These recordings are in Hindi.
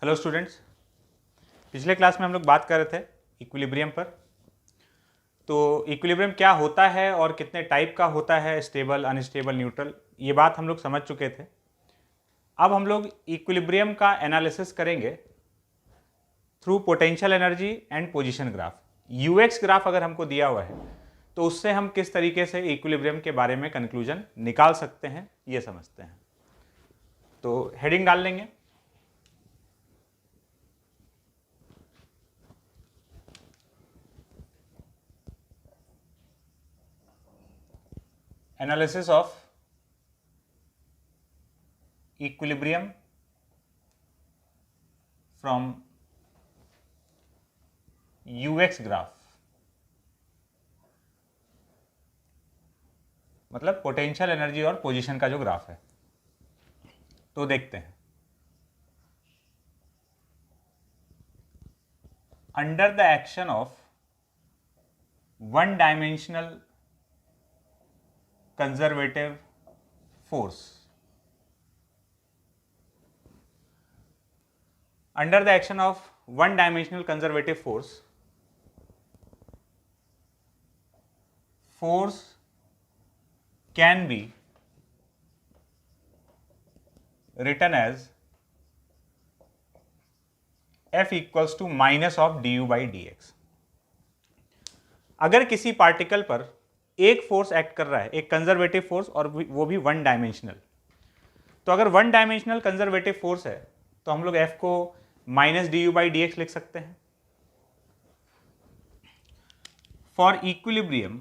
हेलो स्टूडेंट्स, पिछले क्लास में हम लोग बात कर रहे थे इक्विलिब्रियम पर। तो इक्विलिब्रियम क्या होता है और कितने टाइप का होता है, स्टेबल, अनस्टेबल, न्यूट्रल, ये बात हम लोग समझ चुके थे। अब हम लोग इक्विलिब्रियम का एनालिसिस करेंगे through potential energy and position graph. UX graph अगर हमको दिया हुआ है तो उससे हम किस तरीके से इक्विलिब्रियम के बारे में कंक्लूजन निकाल सकते हैं ये समझते हैं। तो हेडिंग डाल लेंगे। Analysis of equilibrium from UX graph, मतलब पोटेंशियल एनर्जी और पोजीशन का जो ग्राफ है। तो देखते हैं, under the action of one dimensional conservative force, under the action of one dimensional conservative force, force can be written as F equals to minus of du by dx। अगर किसी पार्टिकल पर एक फोर्स एक्ट कर रहा है, एक कंजर्वेटिव फोर्स, और वो भी वन डायमेंशनल, तो अगर वन डायमेंशनल कंजर्वेटिव फोर्स है तो हम लोग F को minus D U by D x लिख सकते हैं। फॉर इक्विलिब्रियम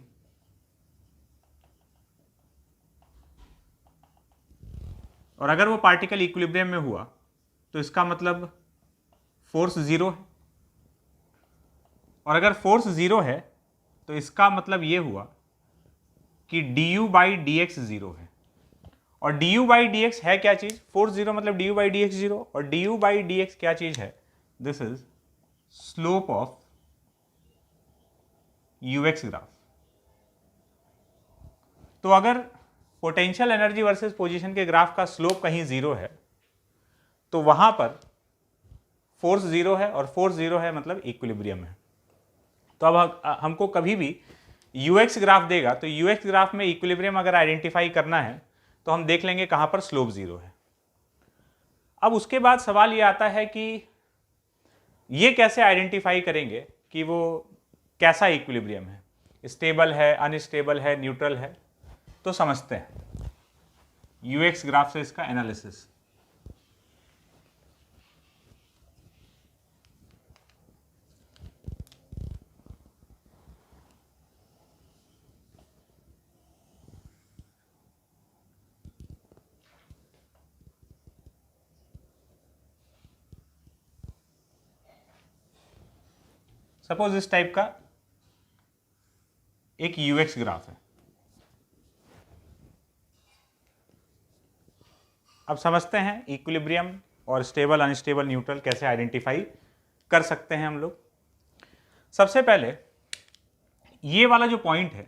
और अगर वो पार्टिकल इक्विलिब्रियम में हुआ तो इसका मतलब फोर्स जीरो है, और अगर फोर्स जीरो है तो इसका मतलब ये हुआ कि D U by D X zero है। और D U by D X है क्या चीज? फोर्स जीरो मतलब D U by D X zero, और D U by D X क्या चीज है? This is slope of UX graph. तो अगर पोटेंशियल एनर्जी वर्सेस पोजीशन के ग्राफ का स्लोप कहीं जीरो है तो वहां पर फोर्स जीरो है, और फोर्स जीरो है मतलब इक्विलिब्रियम है। तो अब हमको कभी भी यूएक्स ग्राफ देगा तो यूएक्स ग्राफ में इक्विलिब्रियम अगर आइडेंटिफाई करना है तो हम देख लेंगे कहां पर स्लोप जीरो है। अब उसके बाद सवाल ये आता है कि ये कैसे आइडेंटिफाई करेंगे कि वो कैसा इक्विलिब्रियम है, स्टेबल है, अनस्टेबल है, न्यूट्रल है। तो समझते हैं यूएक्स ग्राफ से इसका एनालिसिस। सपोज इस टाइप का एक यूएक्स ग्राफ है। अब समझते हैं इक्विलिब्रियम और स्टेबल, अनस्टेबल, न्यूट्रल कैसे आइडेंटिफाई कर सकते हैं हम लोग। सबसे पहले ये वाला जो पॉइंट है,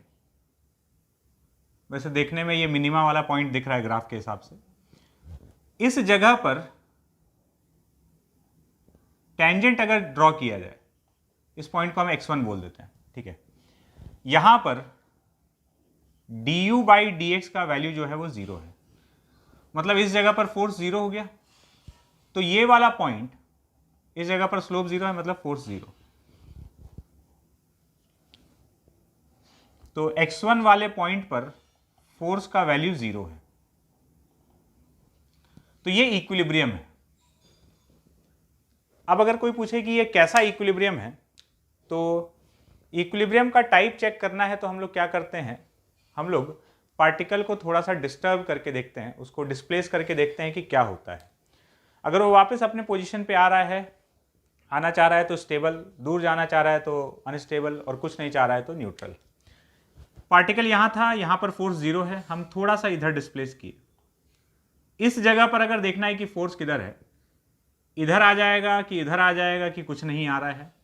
वैसे देखने में ये मिनिमा वाला पॉइंट दिख रहा है ग्राफ के हिसाब से, इस जगह पर टेंजेंट अगर ड्रॉ किया जाए, इस पॉइंट को हम x1 बोल देते हैं, ठीक है। यहां पर du बाई डी एक्स का वैल्यू जो है वो जीरो है, मतलब इस जगह पर फोर्स जीरो हो गया। तो ये वाला पॉइंट, इस जगह पर स्लोप जीरो है मतलब फोर्स जीरो। तो x1 वाले पॉइंट पर फोर्स का वैल्यू जीरो है। तो ये इक्विलिब्रियम है। अब अगर कोई पूछे कि ये कैसा इक्विलिब्रियम है, तो इक्विलिब्रियम का टाइप चेक करना है तो हम लोग क्या करते हैं, हम लोग पार्टिकल को थोड़ा सा डिस्टर्ब करके देखते हैं, उसको डिस्प्लेस करके देखते हैं कि क्या होता है। अगर वो वापस अपने पोजीशन पे आ रहा है, आना चाह रहा है तो स्टेबल, दूर जाना चाह रहा है तो अनस्टेबल, और कुछ नहीं चाह रहा है तो न्यूट्रल। पार्टिकल यहाँ था, यहाँ पर फोर्स जीरो है, हम थोड़ा सा इधर डिस्प्लेस किए। इस जगह पर अगर देखना है कि फोर्स किधर है, इधर आ जाएगा कि इधर आ जाएगा कि कुछ नहीं आ रहा है,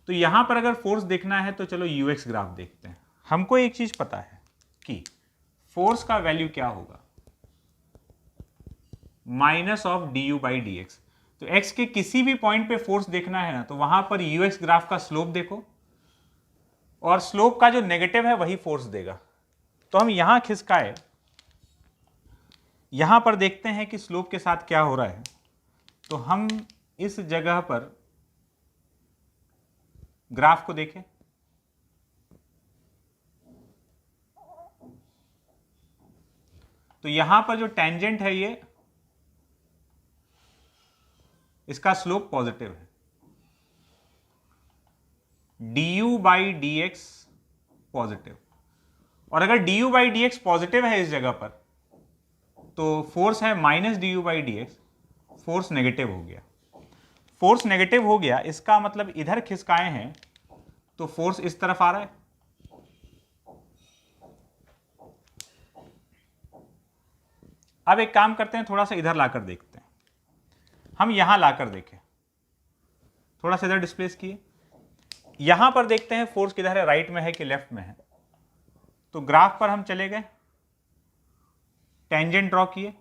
तो यहां पर अगर फोर्स देखना है तो चलो यूएक्स ग्राफ देखते हैं। हमको एक चीज पता है कि फोर्स का वैल्यू क्या होगा, minus of D U by D x. तो x के किसी भी पॉइंट पे फोर्स देखना है ना, तो वहां पर ux ग्राफ का स्लोप देखो, और स्लोप का जो नेगेटिव है वही फोर्स देगा। तो हम यहां खिसकाए, यहां पर देखते हैं कि स्लोप के साथ क्या हो रहा है। तो हम इस जगह पर ग्राफ को देखें, तो यहां पर जो टेंजेंट है ये, इसका स्लोप पॉजिटिव है, du by D x positive. और अगर du by D x positive है इस जगह पर, तो फोर्स है minus D U by D x, force negative हो गया। फोर्स नेगेटिव हो गया, इसका मतलब इधर खिसकाए हैं तो फोर्स इस तरफ आ रहा है। अब एक काम करते हैं, थोड़ा सा इधर लाकर देखते हैं। हम यहां लाकर देखें, थोड़ा सा इधर डिस्प्लेस किए, यहां पर देखते हैं फोर्स किधर है, राइट में है कि लेफ्ट में है। तो ग्राफ पर हम चले गए, टेंजेंट ड्रॉ किए,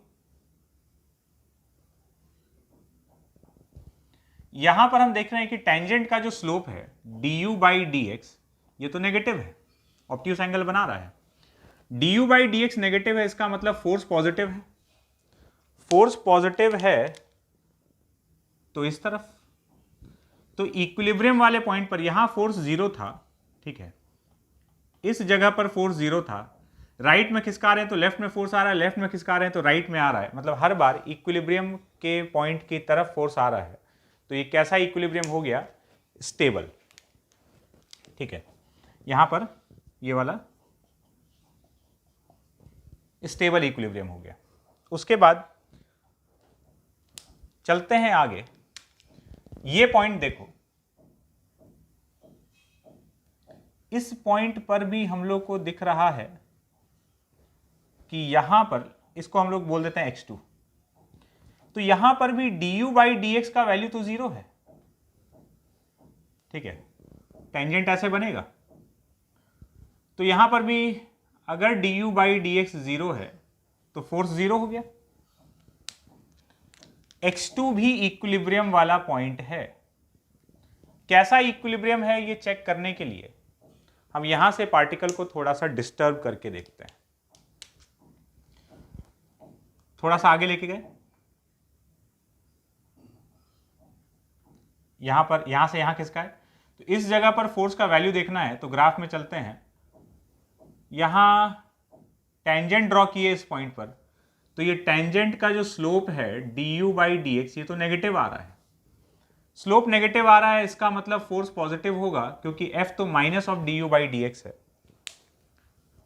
यहां पर हम देख रहे हैं कि टेंजेंट का जो स्लोप है du बाई डी एक्स, ये तो नेगेटिव है, ऑब्ट्यूस एंगल बना रहा है। du by D x negative है, इसका मतलब फोर्स पॉजिटिव है। फोर्स पॉजिटिव है तो इस तरफ, तो इक्विलिब्रियम वाले पॉइंट पर यहां फोर्स जीरो था, ठीक है, इस जगह पर फोर्स जीरो था। राइट में खिसका रहे हैं तो लेफ्ट में फोर्स आ रहा है, लेफ्ट में खिसका रहे हैं तो राइट में आ रहा है, मतलब हर बार इक्विलिब्रियम के पॉइंट की तरफ फोर्स आ रहा है। तो ये कैसा इक्विलिब्रियम हो गया, स्टेबल, ठीक है। यहां पर ये वाला स्टेबल इक्विलिब्रियम हो गया। उसके बाद चलते हैं आगे, ये पॉइंट देखो, इस पॉइंट पर भी हम लोग को दिख रहा है कि यहां पर, इसको हम लोग बोल देते हैं x2, तो यहां पर भी du बाई डी एक्स का वैल्यू तो जीरो है, ठीक है, टेंजेंट ऐसे बनेगा। तो यहां पर भी अगर du by D X zero है तो फोर्स जीरो हो गया। x2 भी इक्विलिब्रियम वाला पॉइंट है। कैसा इक्विलिब्रियम है ये चेक करने के लिए हम यहां से पार्टिकल को थोड़ा सा डिस्टर्ब करके देखते हैं। थोड़ा सा आगे लेके गए, यहां पर, यहां से यहां खिसका है, तो इस जगह पर फोर्स का वैल्यू देखना है। तो ग्राफ में चलते हैं, यहां टेंजेंट ड्रॉ किए इस पॉइंट पर, तो ये टेंजेंट का जो स्लोप है du बाई डी एक्स, ये तो नेगेटिव आ रहा है। स्लोप नेगेटिव आ रहा है, इसका मतलब फोर्स पॉजिटिव होगा, क्योंकि f तो minus of du by D X है।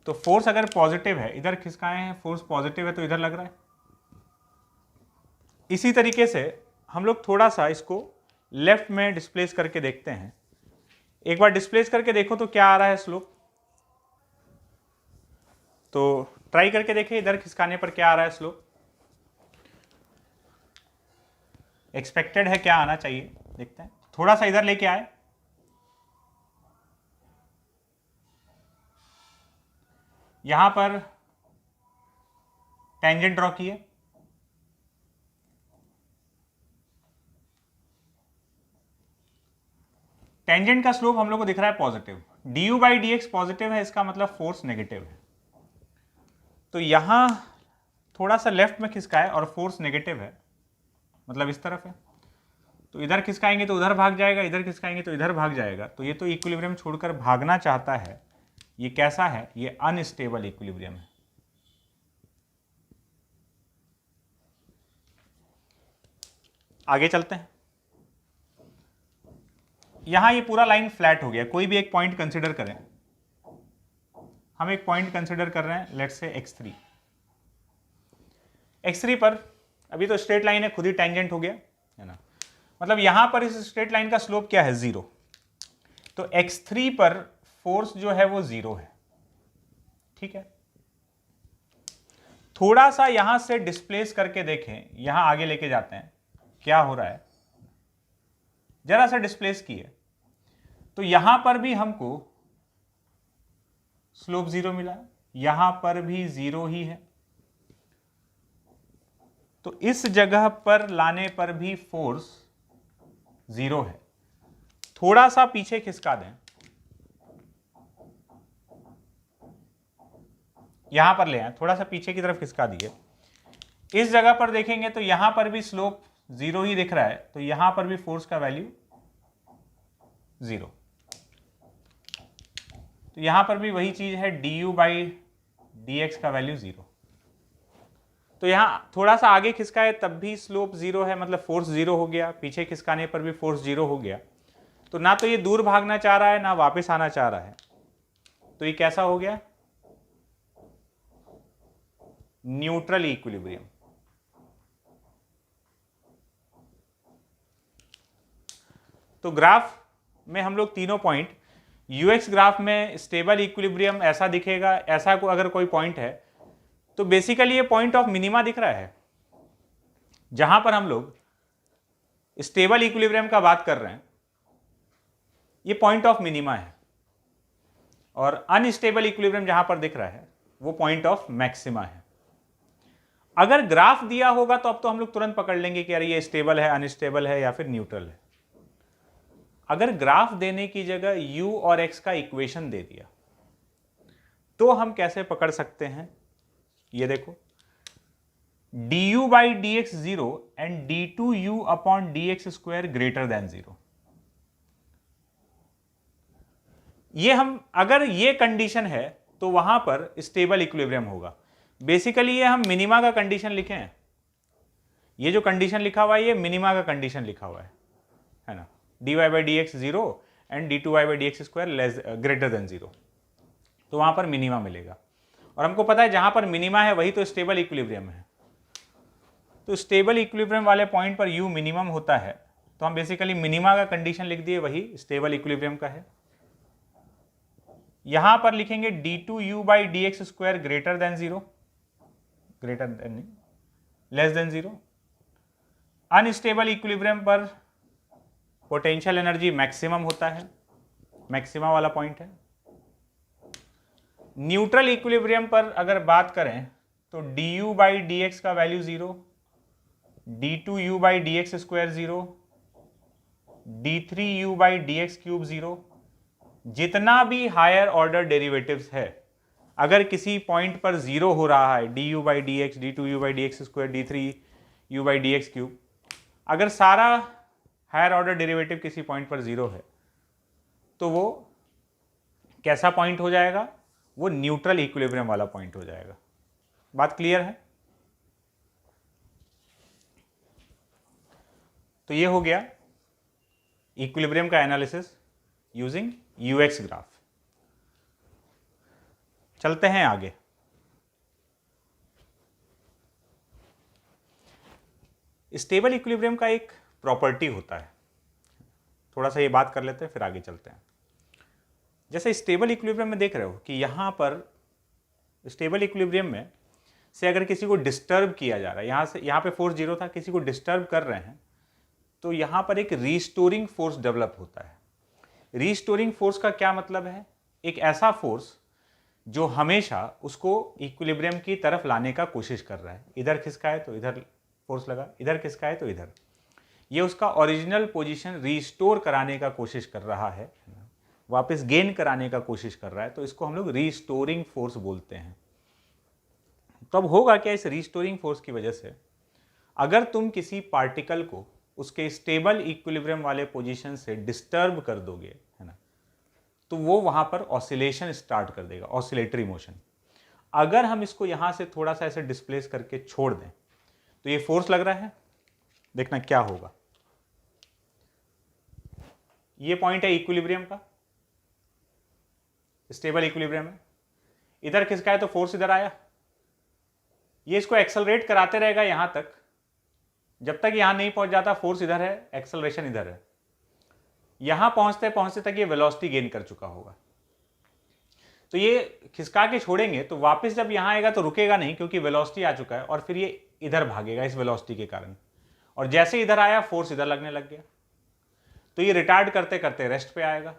तो फोर्स अगर पॉजिटिव है, इधर खिसकाए हैं, फोर्स पॉजिटिव है तो इधर लग रहा है। इसी तरीके से हम लोग थोड़ा सा इसको लेफ्ट में डिस्प्लेस करके देखते हैं। एक बार डिस्प्लेस करके देखो तो क्या आ रहा है स्लोप, तो ट्राई करके देखें, इधर खिसकाने पर क्या आ रहा है स्लोप, एक्सपेक्टेड है क्या आना चाहिए, देखते हैं। थोड़ा सा इधर लेके आए, यहां पर टेंजेंट ड्रॉ किए, टेंजेंट का स्लोप हम लोग को दिख रहा है positive, du by D x positive है, इसका मतलब फोर्स नेगेटिव है। तो यहां थोड़ा सा लेफ्ट में खिसकाए और फोर्स नेगेटिव है, मतलब इस तरफ है, तो इधर खिसकाएंगे तो उधर भाग जाएगा, इधर खिसकाएंगे तो इधर भाग जाएगा। तो ये तो इक्विलिब्रियम छोड़कर भागना चाहता है। ये कैसा है, ये अनस्टेबल इक्विलिब्रियम है। आगे चलते हैं, यहां ये पूरा लाइन फ्लैट हो गया। कोई भी एक पॉइंट कंसिडर करें, हम एक पॉइंट कंसिडर कर रहे हैं, लेट्स से x3। x3 पर अभी तो स्ट्रेट लाइन है, खुद ही टेंजेंट हो गया है ना, मतलब यहां पर इस स्ट्रेट लाइन का स्लोप क्या है, जीरो। तो x3 पर फोर्स जो है वो जीरो है, ठीक है। थोड़ा सा यहां से डिस्प्लेस करके देखें, यहां आगे लेके जाते हैं, क्या हो रहा है, जरा सा डिस्प्लेस किए, तो यहां पर भी हमको स्लोप जीरो मिला, यहां पर भी जीरो ही है। तो इस जगह पर लाने पर भी फोर्स 0 है। थोड़ा सा पीछे खिसका दें, यहां पर ले आए, थोड़ा सा पीछे की तरफ खिसका दिए, इस जगह पर देखेंगे तो यहां पर भी स्लोप 0 ही दिख रहा है, तो यहां पर भी फोर्स का वैल्यू 0। तो यहां पर भी वही चीज है, du/dx का वैल्यू 0। तो यहां थोड़ा सा आगे खिसकाए तब भी स्लोप 0 है, मतलब फोर्स 0 हो गया, पीछे खिसकाने पर भी फोर्स 0 हो गया। तो ना तो ये दूर भागना चाह रहा है ना वापस आना चाह रहा है, तो ये कैसा हो गया, न्यूट्रल इक्विलिब्रियम। तो ग्राफ में हम लोग तीनों पॉइंट, यूएक्स ग्राफ में स्टेबल इक्विलिब्रियम ऐसा दिखेगा, ऐसा को अगर कोई पॉइंट है तो बेसिकली ये पॉइंट ऑफ मिनिमा दिख रहा है। जहां पर हम लोग स्टेबल इक्विलिब्रियम का बात कर रहे हैं ये पॉइंट ऑफ मिनिमा है, और अनस्टेबल इक्विलिब्रियम जहां पर दिख रहा है वो पॉइंट ऑफ मैक्सिमा है। अगर ग्राफ दिया होगा तो अब तो हम लोग तुरंत पकड़ लेंगे कि यार ये स्टेबल है, अनस्टेबल है या फिर न्यूट्रल है। अगर ग्राफ देने की जगह u और x का इक्वेशन दे दिया तो हम कैसे पकड़ सकते हैं, ये देखो, du/dx 0 and d2u/dx² greater than 0। ये हम, अगर ये कंडीशन है तो वहां पर स्टेबल इक्विलिब्रियम होगा। बेसिकली ये हम मिनिमा का कंडीशन लिखे हैं, ये जो कंडीशन लिखा हुआ है ये मिनिमा का कंडीशन लिखा हुआ है ना, dy/dx 0 and d2y/dx² greater than 0, तो वहां पर मिनिमा मिलेगा। और हमको पता है जहां पर मिनिमा है वही तो स्टेबल इक्विलिब्रियम है। तो स्टेबल इक्विलिब्रियम वाले पॉइंट पर u मिनिमम होता है, तो हम बेसिकली मिनिमा का कंडीशन लिख दिए, वही स्टेबल इक्विलिब्रियम का है। यहां पर लिखेंगे d2u/dx² greater than 0, greater than नहीं, लेस देन 0। अनस्टेबल इक्विलिब्रियम पर पोटेंशियल एनर्जी मैक्सिमम होता है, मैक्सिमा वाला पॉइंट है। न्यूट्रल इक्विलिब्रियम पर अगर बात करें तो du/dx का वैल्यू 0, d2u/dx² 0, d3u/dx³ 0। जितना भी हायर ऑर्डर डेरिवेटिव्स है, अगर किसी पॉइंट पर 0 हो रहा है, du/dx, d2u/dx², d3u/dx³, अगर सारा हायर ऑर्डर डेरिवेटिव किसी पॉइंट पर 0 है तो वो कैसा पॉइंट हो जाएगा, वो न्यूट्रल इक्विलिब्रियम वाला पॉइंट हो जाएगा। बात क्लियर है? तो ये हो गया इक्विलिब्रियम का एनालिसिस यूजिंग यूएक्स ग्राफ। चलते हैं आगे। स्टेबल इक्विलिब्रियम का एक प्रॉपर्टी होता है, थोड़ा सा ये बात कर लेते हैं फिर आगे चलते हैं। जैसे स्टेबल इक्विलिब्रियम में देख रहे हो कि यहां पर स्टेबल इक्विलिब्रियम में से अगर किसी को डिस्टर्ब किया जा रहा है, यहां पे फोर्स 0 था, किसी को डिस्टर्ब कर रहे हैं, तो यहां पर एक रीस्टोरिंग फोर्स डेवलप होता है। रीस्टोरिंग फोर्स का क्या मतलब है, एक ऐसा फोर्स जो हमेशा उसको इक्विलिब्रियम की तरफ लाने का कोशिश कर रहा है। इधर खिसकाए तो इधर फोर्स लगा, इधर खिसकाए तो इधर, ये उसका ओरिजिनल पोजीशन रीस्टोर कराने का कोशिश कर रहा है, वापस गेन कराने का कोशिश कर रहा है, तो इसको हम लोग रीस्टोरिंग फोर्स बोलते हैं। तो अब होगा क्या, इस रीस्टोरिंग फोर्स की वजह से अगर तुम किसी पार्टिकल को उसके स्टेबल इक्विलिब्रियम वाले पोजीशन से डिस्टर्ब कर दोगे, है ना, तो वो वहां पर ऑसिलेशन स्टार्ट कर देगा, ऑसिलेटरी मोशन। अगर हम इसको यहां से थोड़ा सा ऐसे डिस्प्लेस करके छोड़ दें तो ये फोर्स लग रहा है, देखना क्या होगा। ये पॉइंट है इक्विलिब्रियम का, स्टेबल इक्विलिब्रियम है, इधर खिसकाए तो फोर्स इधर आया, ये इसको एक्सेलरेट कराते रहेगा यहां तक, जब तक यहां नहीं पहुंच जाता फोर्स इधर है, एक्सेलरेशन इधर है, यहां पहुंचते पहुंचते तक ये वेलोसिटी गेन कर चुका होगा। तो ये खिसका के छोड़ेंगे तो वापस जब यहां आएगा तो रुकेगा नहीं, क्योंकि वेलोसिटी आ चुका है, और फिर ये इधर भागेगा इस वेलोसिटी के कारण, और जैसे इधर आया फोर्स इधर लगने लग गया, तो ये रिटार्ड करते करते रेस्ट पे आएगा,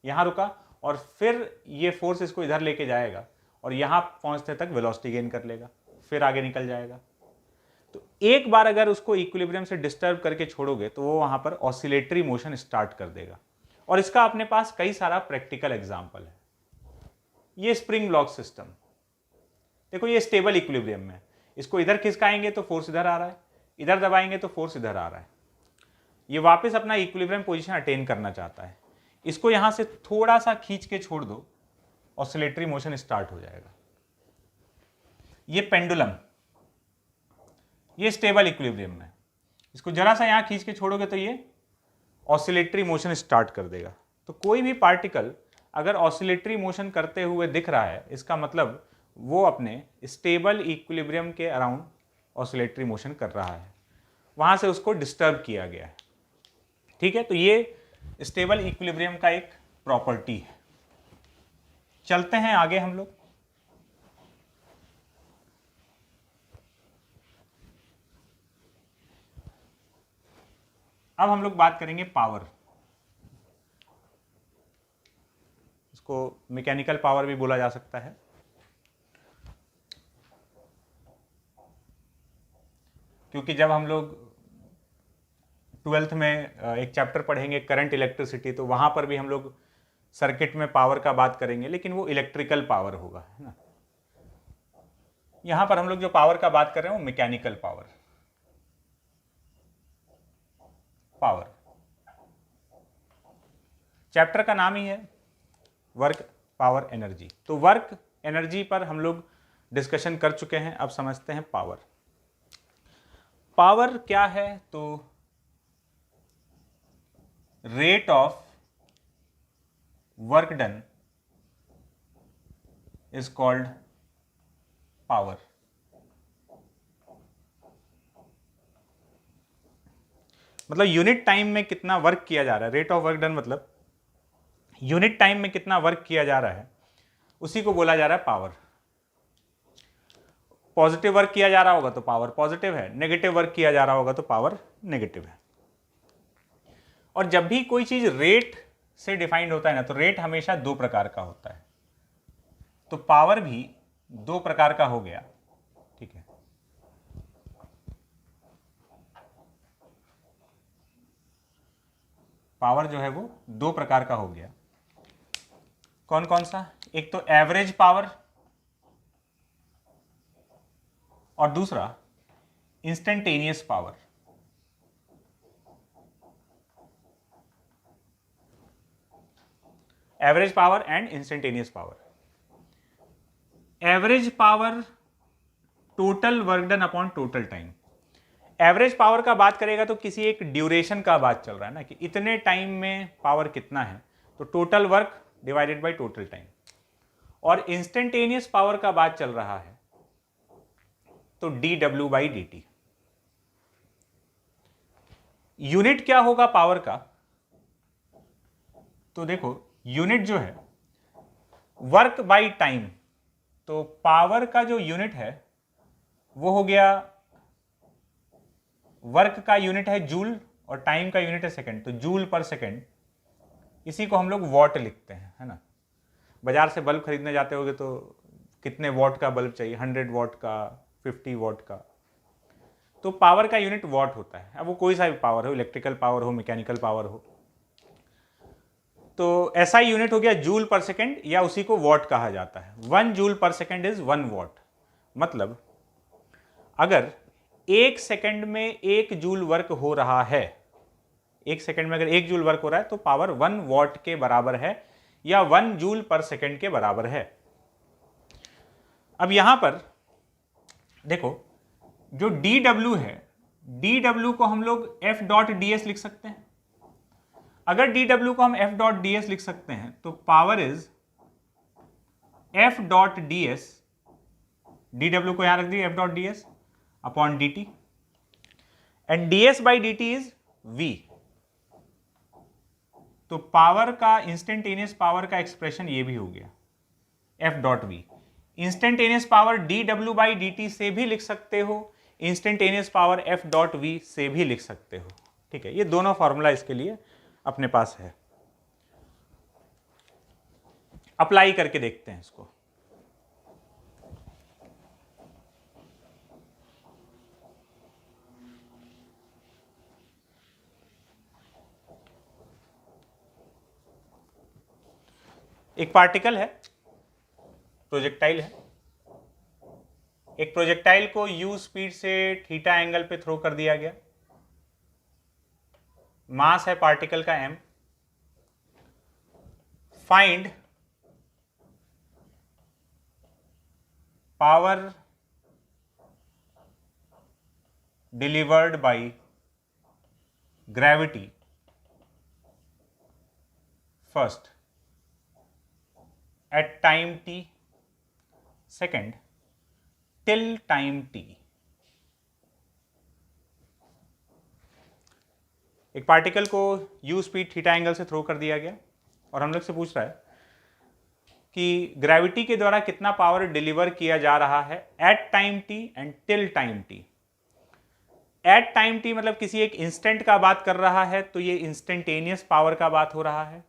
यहां रुका, और फिर ये फोर्स इसको इधर लेके जाएगा और यहां पहुंचते तक वेलोसिटी गेन कर लेगा, फिर आगे निकल जाएगा। तो एक बार अगर उसको इक्विलिब्रियम से डिस्टर्ब करके छोड़ोगे तो वो वहां पर ऑसिलेटरी मोशन स्टार्ट कर देगा। और इसका अपने पास कई सारा प्रैक्टिकल एग्जाम्पल है। ये स्प्रिंग ब्लॉक सिस्टम देखो, ये स्टेबल इक्विलिब्रियम में, इसको इधर खिसकाएंगे तो फोर्स इधर आ रहा है, इधर दबाएंगे तो फोर्स इधर आ रहा है। ये वापस अपना इक्विलिब्रियम पोजीशन अटेन करना चाहता है। इसको यहां से थोड़ा सा खींच के छोड़ दो, ऑसिलेटरी मोशन स्टार्ट हो जाएगा। ये पेंडुलम, ये स्टेबल इक्विलिब्रियम में, इसको जरा सा यहां खींच के छोड़ोगे तो ये ऑसिलेटरी मोशन स्टार्ट कर देगा। तो कोई भी पार्टिकल अगर ऑसिलेटरी मोशन करते हुए दिख रहा है, इसका मतलब वो अपने स्टेबल इक्विलिब्रियम के अराउंड ऑसिलेटरी मोशन कर रहा है, वहां से उसको डिस्टर्ब किया गया है। ठीक है, तो ये स्टेबल इक्विलिब्रियम का एक प्रॉपर्टी है। चलते हैं आगे हम लोग। अब हम लोग बात करेंगे पावर। इसको मैकेनिकल पावर भी बोला जा सकता है। क्योंकि जब हम लोग 12th में एक चैप्टर पढ़ेंगे करंट इलेक्ट्रिसिटी, तो वहां पर भी हम लोग सर्किट में पावर का बात करेंगे, लेकिन वो इलेक्ट्रिकल पावर होगा, है ना। यहां पर हम लोग जो पावर का बात कर रहे हैं वो मैकेनिकल पावर। चैप्टर का नाम ही है वर्क पावर एनर्जी। तो वर्क एनर्जी पर हम लोग डिस्कशन कर चुके हैं। अब समझते हैं पावर। पावर क्या है? तो rate of work done is called power. मतलब यूनिट टाइम में कितना वर्क किया जा रहा है, रेट ऑफ वर्क डन मतलब यूनिट टाइम में कितना वर्क किया जा रहा है, उसी को बोला जा रहा है पावर। पॉजिटिव वर्क किया जा रहा होगा तो पावर पॉजिटिव है, नेगेटिव वर्क किया जा रहा होगा तो पावर नेगेटिव है। और जब भी कोई चीज रेट से डिफाइंड होता है ना, तो रेट हमेशा दो प्रकार का होता है। तो पावर भी दो प्रकार का हो गया। ठीक है, पावर जो है वो दो प्रकार का हो गया। कौन कौन सा? एक तो एवरेज पावर और दूसरा instantaneous power. Average power and instantaneous power. Average power total work done upon total time. Average power का बात करेगा तो किसी एक ड्यूरेशन का बात चल रहा है ना, कि इतने टाइम में पावर कितना है, तो total work divided by total time. और इंस्टेंटेनियस पावर का बात चल रहा है तो dw बाई dt। यूनिट क्या होगा पावर का? तो देखो, यूनिट जो है वर्क बाई टाइम, तो पावर का जो यूनिट है वो हो गया, वर्क का यूनिट है जूल और टाइम का यूनिट है सेकंड, तो जूल पर सेकंड। इसी को हम लोग वॉट लिखते हैं, है ना। बाजार से बल्ब खरीदने जाते होगे तो कितने वॉट का बल्ब चाहिए, 100 वॉट का, 50 वॉट का। तो पावर का यूनिट वॉट होता है। अब वो कोई सा भी पावर हो, इलेक्ट्रिकल पावर हो, मैकेनिकल पावर हो। तो ऐसा ही यूनिट हो गया जूल पर सेकंड, या उसी को वॉट कहा जाता है। 1 जूल पर सेकंड इज 1 वॉट। मतलब अगर 1 सेकंड में 1 जूल वर्क हो रहा है, 1 सेकंड में अगर 1 जूल वर्क हो रहा है, तो पावर 1 वॉट के बराबर है, या 1 जूल पर सेकंड के बराबर है। अब यहां पर देखो, जो dw है, dw को हम लोग f डॉट ds लिख सकते हैं। अगर dw को हम f डॉट ds लिख सकते हैं तो power is f dot ds, dw को यहां रख दिया f dot ds upon dt, and ds by dt is v। तो पावर का, इंस्टेंटेनियस पावर का एक्सप्रेशन ये भी हो गया f dot v। Instantaneous power dw by dt से भी लिख सकते हो, instantaneous power f dot v से भी लिख सकते हो। ठीक है, ये दोनों फॉर्मूला इसके लिए अपने पास है। अप्लाई करके देखते हैं इसको। एक पार्टिकल है, प्रोजेक्टाइल है, एक प्रोजेक्टाइल को u स्पीड से थीटा एंगल पे थ्रो कर दिया गया, मास है पार्टिकल का m, find power delivered by gravity first at time t, second till time t। एक पार्टिकल को u स्पीड थीटा एंगल से थ्रो कर दिया गया और हम लोग से पूछ रहा है कि ग्रेविटी के द्वारा कितना पावर डिलीवर किया जा रहा है at time t and till time t। At time t मतलब किसी एक इंस्टेंट का बात कर रहा है तो ये इंस्टेंटेनियस पावर का बात हो रहा है,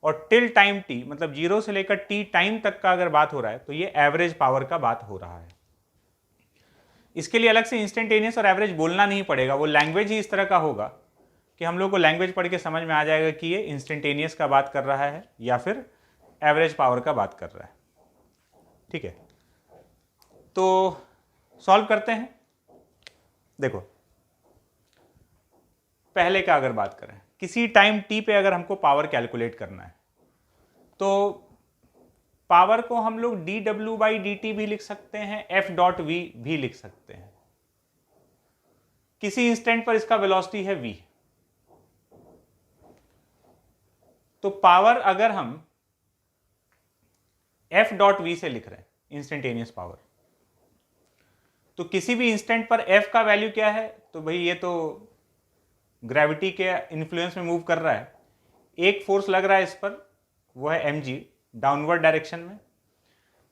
और टिल टाइम t मतलब 0 से लेकर t टाइम तक का अगर बात हो रहा है तो ये एवरेज पावर का बात हो रहा है। इसके लिए अलग से इंस्टेंटेनियस और एवरेज बोलना नहीं पड़ेगा, वो लैंग्वेज ही इस तरह का होगा कि हम लोग को लैंग्वेज पढ़ के समझ में आ जाएगा कि ये इंस्टेंटेनियस का बात कर रहा है या फिर एवरेज पावर का बात कर रहा है। ठीक है, तो सॉल्व करते हैं। देखो, पहले का अगर बात करें, किसी टाइम t पे अगर हमको पावर कैलकुलेट करना है तो पावर को हम लोग dw/dt भी लिख सकते हैं, f.v भी लिख सकते हैं। किसी इंस्टेंट पर इसका वेलोसिटी है v, तो पावर अगर हम f.v से लिख रहे हैं इंस्टेंटेनियस पावर, तो किसी भी इंस्टेंट पर f का वैल्यू क्या है, तो भाई ये तो ग्रेविटी के इन्फ्लुएंस में मूव कर रहा है, एक फोर्स लग रहा है इस पर, वो है mg डाउनवर्ड डायरेक्शन में,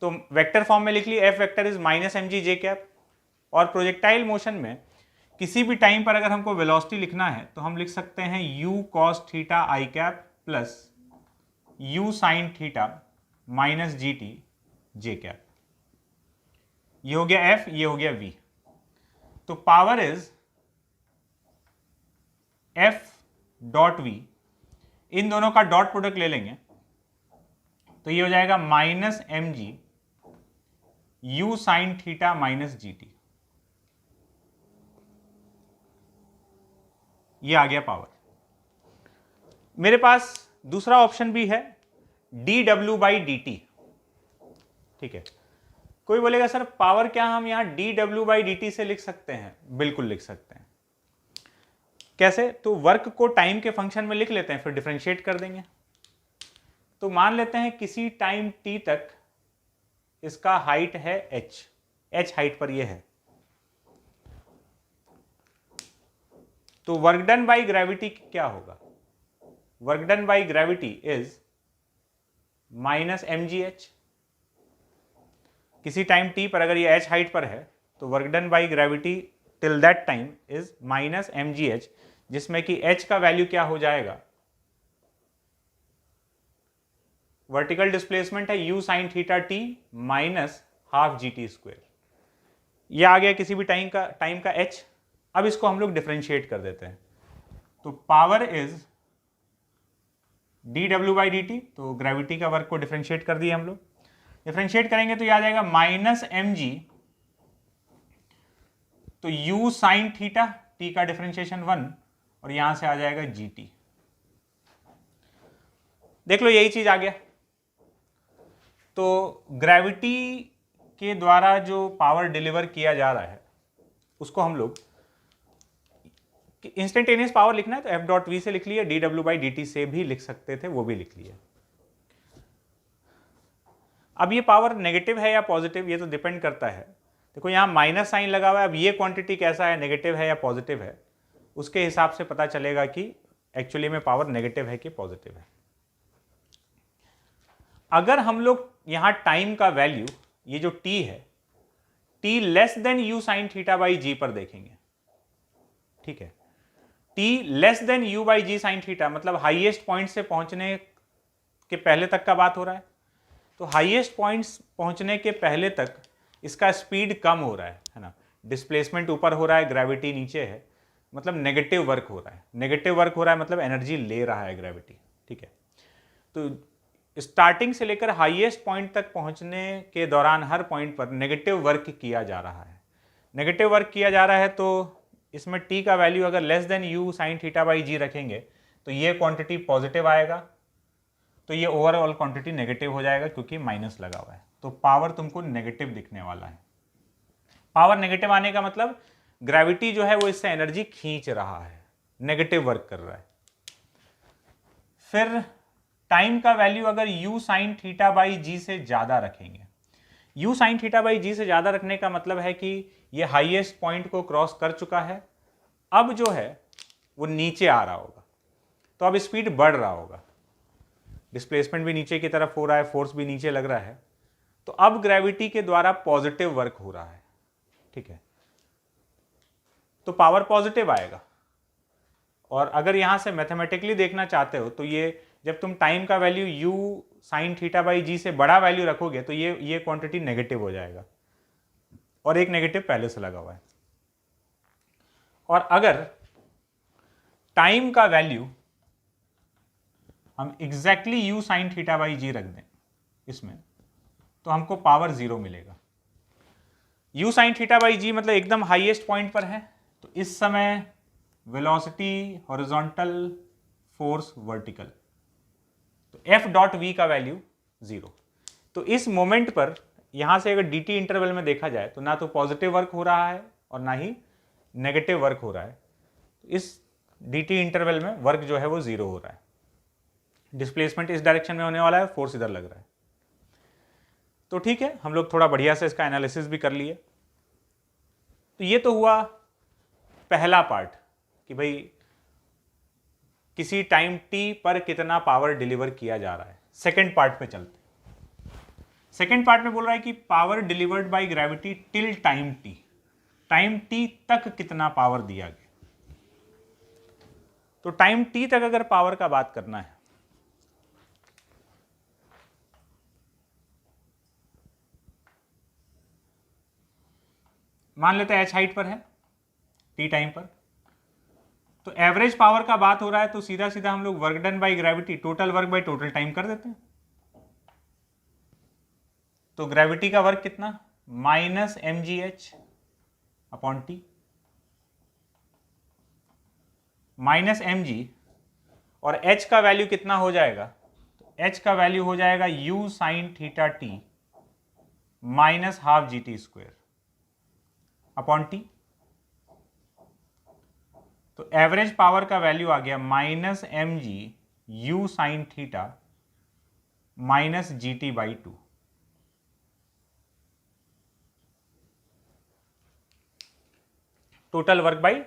तो वेक्टर फॉर्म में लिख लिए f वेक्टर इज -mg(j). और प्रोजेक्टाइल मोशन में किसी भी टाइम पर अगर हमको वेलोसिटी लिखना है तो हम लिख सकते हैं u cos theta i cap plus u sin theta minus gt(j). ये हो गया f, ये हो गया v। तो पावर इज f.v, इन दोनों का डॉट प्रोडक्ट ले लेंगे तो ये हो जाएगा -mg u sin theta minus gt। ये आ गया पावर। मेरे पास दूसरा ऑप्शन भी है dw/dt। ठीक है, कोई बोलेगा सर पावर क्या हम यहां dw/dt से लिख सकते हैं? बिल्कुल लिख सकते हैं। कैसे? तो वर्क को टाइम के फंक्शन में लिख लेते हैं, फिर डिफरेंशिएट कर देंगे। तो मान लेते हैं किसी टाइम t तक इसका हाइट है h हाइट पर ये है, तो वर्क डन बाई ग्रेविटी क्या होगा? Work done by gravity is -mgh। किसी टाइम t पर अगर ये h हाइट पर है तो work done by gravity till that time is -mgh, जिसमें कि h का वैल्यू क्या हो जाएगा? वर्टिकल डिस्प्लेसमेंट है u sin theta t minus half gt²। यह आ गया किसी भी टाइम का h। अब इसको हम लोग डिफरेंशिएट कर देते हैं, तो पावर इज dw/dt, तो ग्रेविटी का वर्क को डिफरेंशिएट कर दिए हम लोग। डिफरेंशिएट करेंगे तो यह आ जाएगा -mg, तो u sin थीटा t का डिफरेंशिएशन 1 और यहां से आ जाएगा gt। देख लो यही चीज आ गया। तो ग्रेविटी के द्वारा जो पावर डिलीवर किया जा रहा है उसको हम लोग इंस्टेंटेनियस पावर लिखना है तो f.v से लिख लिया, dw/dt से भी लिख सकते थे, वो भी लिख लिया। अब ये पावर नेगेटिव है या पॉजिटिव ये तो डिपेंड करता है। देखो यहाँ माइनस साइन लगा हुआ है, अब ये क्वांटिटी कैसा है, नेगेटिव है या पॉजिटिव है, उसके हिसाब से पता चलेगा कि एक्चुअली में पावर नेगेटिव है कि पॉजिटिव है। अगर हम लोग यहाँ टाइम का वैल्यू ये जो t है, t less than u sin theta by g पर देखेंगे। ठीक है, t less than u by g sine theta मतलब हाईएस्ट पॉइंट से पहुंचने के पहले तक का बात हो रहा है। तो हाईएस्ट पॉइंट्स पहुंचने के पहले तक इसका स्पीड कम हो रहा है ना, डिस्प्लेसमेंट ऊपर हो रहा है, ग्रेविटी नीचे है, मतलब नेगेटिव वर्क हो रहा है। नेगेटिव वर्क हो रहा है मतलब एनर्जी ले रहा है ग्रेविटी। ठीक है, तो स्टार्टिंग से लेकर हाईएस्ट पॉइंट तक पहुंचने के दौरान हर पॉइंट पर नेगेटिव वर्क किया जा रहा है। नेगेटिव वर्क किया जा रहा है तो इसमें टी का वैल्यू अगर less than U sine theta by G रखेंगे तो ये क्वांटिटी पॉजिटिव आएगा, तो ये ओवरऑल क्वांटिटी नेगेटिव हो जाएगा क्योंकि माइनस लगा हुआ है, तो पावर तुमको नेगेटिव दिखने वाला है। पावर नेगेटिव आने का मतलब ग्रेविटी जो है वो इससे एनर्जी खींच रहा है, नेगेटिव वर्क कर रहा है। फिर टाइम का वैल्यू अगर u sine theta by G से ज्यादा रखेंगे, u sine theta by G से ज्यादा रखने का मतलब है कि ये हाईएस्ट पॉइंट को क्रॉस कर चुका है, अब जो है वो नीचे आ रहा होगा, तो अब स्पीड बढ़ रहा होगा, डिस्प्लेसमेंट भी नीचे की तरफ हो रहा है, फोर्स भी नीचे लग रहा है, तो अब ग्रेविटी के द्वारा पॉजिटिव वर्क हो रहा है। ठीक है, तो पावर पॉजिटिव आएगा। और अगर यहां से मैथमेटिकली देखना चाहते हो तो ये जब तुम टाइम का value u sine theta by G से बड़ा वैल्यू रखोगे तो ये क्वांटिटी नेगेटिव हो जाएगा, और एक नेगेटिव पहले से लगा हुआ है। और अगर टाइम का वैल्यू हम exactly u sine theta by G रख दें इसमें, तो हमको पावर 0 मिलेगा। u sine theta by G मतलब एकदम हाईएस्ट पॉइंट पर है, तो इस समय वेलोसिटी हॉरिजॉन्टल, फोर्स वर्टिकल, तो एफ डॉट वी का वैल्यू 0। तो इस मोमेंट पर यहां से अगर dt इंटरवल में देखा जाए तो ना तो पॉजिटिव वर्क हो रहा है और ना ही नेगेटिव वर्क हो रहा है, तो इस dt इंटरवल में वर्क जो है वो 0 हो रहा है। डिस्प्लेसमेंट इस डायरेक्शन में होने वाला है, फोर्स इधर लग रहा है। तो ठीक है, हम लोग थोड़ा बढ़िया से इसका एनालिसिस भी कर लिए। तो ये तो हुआ पहला पार्ट कि भाई किसी टाइम t पर कितना पावर डिलीवर किया जा रहा है। सेकेंड पार्ट पे चलते हैं। सेकेंड पार्ट में बोल रहा है कि power delivered by gravity till time t, time t तक कितना पावर दिया गया। तो टाइम t तक अगर पावर का बात करना है, मान लेते हैं h हाइट पर है, t टाइम पर, तो एवरेज पावर का बात हो रहा है, तो सीधा सीधा हम लोग work done by gravity total work by total time कर देते हैं। तो ग्रेविटी का वर्क कितना, minus mgh upon T, minus mg, और h का वैल्यू कितना हो जाएगा, तो h का वैल्यू हो जाएगा u sine theta t minus half g t square upon t. तो एवरेज पावर का वैल्यू आ गया minus m g u sine theta minus g t by 2। Total work by